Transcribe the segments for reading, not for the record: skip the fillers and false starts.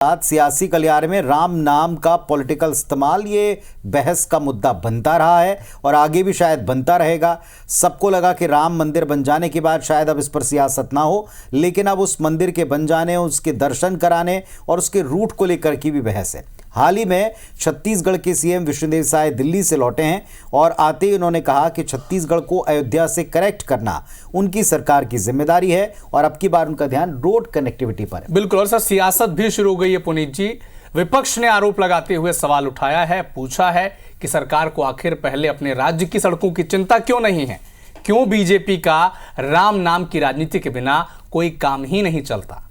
आज सियासी गलियारे में राम नाम का पॉलिटिकल इस्तेमाल ये बहस का मुद्दा बनता रहा है और आगे भी शायद बनता रहेगा। सबको लगा कि राम मंदिर बन जाने के बाद शायद अब इस पर सियासत ना हो, लेकिन अब उस मंदिर के बन जाने, उसके दर्शन कराने और उसके रूट को लेकर की भी बहस है। हाल ही में छत्तीसगढ़ के सीएम विष्णुदेव साय दिल्ली से लौटे हैं और आते ही उन्होंने कहा कि छत्तीसगढ़ को अयोध्या से कनेक्ट करना उनकी सरकार की जिम्मेदारी है और अब की बार उनका ध्यान रोड कनेक्टिविटी पर है। बिल्कुल, और सर सियासत भी शुरू हो गई है पुनीत जी। विपक्ष ने आरोप लगाते हुए सवाल उठाया है, पूछा है कि सरकार को आखिर पहले अपने राज्य की सड़कों की चिंता क्यों नहीं है, क्यों बीजेपी का राम नाम की राजनीति के बिना कोई काम ही नहीं चलता।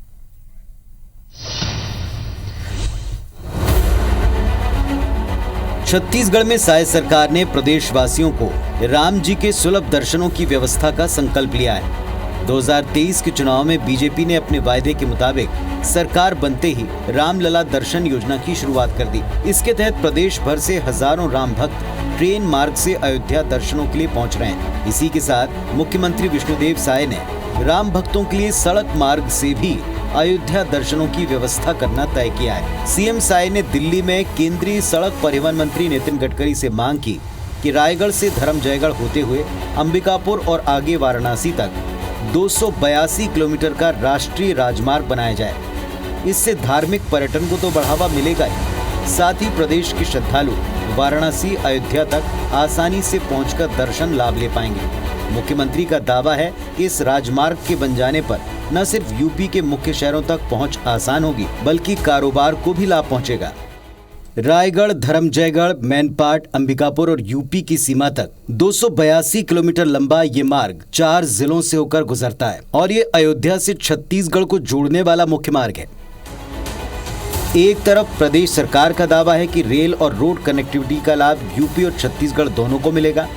छत्तीसगढ़ में साय सरकार ने प्रदेशवासियों को राम जी के सुलभ दर्शनों की व्यवस्था का संकल्प लिया है। 2023 के चुनाव में बीजेपी ने अपने वायदे के मुताबिक सरकार बनते ही रामलला दर्शन योजना की शुरुआत कर दी। इसके तहत प्रदेश भर से हजारों राम भक्त ट्रेन मार्ग से अयोध्या दर्शनों के लिए पहुंच रहे हैं। इसी के साथ मुख्यमंत्री विष्णुदेव साय ने राम भक्तों के लिए सड़क मार्ग से भी अयोध्या दर्शनों की व्यवस्था करना तय किया है। सीएम साय ने दिल्ली में केंद्रीय सड़क परिवहन मंत्री नितिन गडकरी से मांग की कि रायगढ़ से धर्मजयगढ़ होते हुए अंबिकापुर और आगे वाराणसी तक 282 किलोमीटर का राष्ट्रीय राजमार्ग बनाया जाए। इससे धार्मिक पर्यटन को तो बढ़ावा मिलेगा ही, साथ ही प्रदेश के श्रद्धालु वाराणसी अयोध्या तक आसानी से पहुंचकर दर्शन लाभ ले पाएंगे। मुख्यमंत्री का दावा है कि इस राजमार्ग के बन जाने पर न सिर्फ यूपी के मुख्य शहरों तक पहुंच आसान होगी, बल्कि कारोबार को भी लाभ पहुंचेगा। रायगढ़, धर्मजयगढ़, मैनपाट, अंबिकापुर और यूपी की सीमा तक 282 किलोमीटर लंबा ये मार्ग 4 जिलों से होकर गुजरता है और ये अयोध्या से छत्तीसगढ़ को जोड़ने वाला मुख्य मार्ग है। एक तरफ प्रदेश सरकार का दावा है कि रेल और रोड कनेक्टिविटी का लाभ यूपी और छत्तीसगढ़ दोनों को मिलेगा,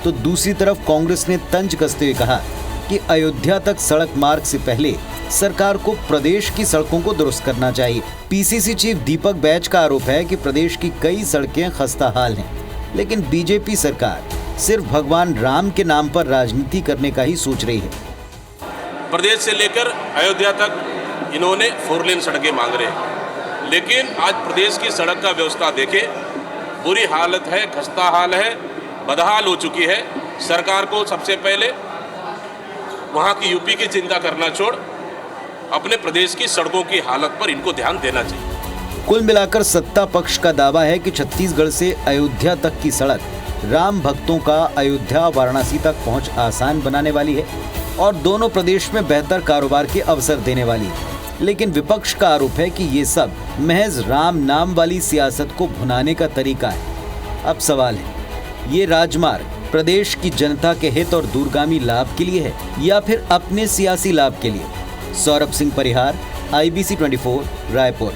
तो दूसरी तरफ कांग्रेस ने तंज कसते हुए कहा कि अयोध्या तक सड़क मार्ग से पहले सरकार को प्रदेश की सड़कों को दुरुस्त करना चाहिए। पीसीसी चीफ दीपक बैज का आरोप है कि प्रदेश की कई सड़कें खस्ताहाल हैं, लेकिन बीजेपी सरकार सिर्फ भगवान राम के नाम पर राजनीति करने का ही सोच रही है। प्रदेश से लेकर अयोध्या तक इन्होंने 4 लेन सड़कें मांग रहे हैं, लेकिन आज प्रदेश की सड़क का व्यवस्था देखें, बुरी हालत है, खस्ता हाल है, बदहाल हो चुकी है। सरकार को सबसे पहले वहाँ की यूपी की चिंता करना छोड़ अपने प्रदेश की सड़कों की हालत पर इनको ध्यान देना चाहिए। कुल मिलाकर सत्ता पक्ष का दावा है कि छत्तीसगढ़ से अयोध्या तक की सड़क राम भक्तों का अयोध्या वाराणसी तक पहुंच आसान बनाने वाली है और दोनों प्रदेश में बेहतर कारोबार के अवसर देने वाली है। लेकिन विपक्ष का आरोप है कि ये सब महज राम नाम वाली सियासत को भुनाने का तरीका है। अब सवाल है, ये राजमार्ग प्रदेश की जनता के हित और दूरगामी लाभ के लिए है या फिर अपने सियासी लाभ के लिए? सौरभ सिंह परिहार, IBC 24, रायपुर।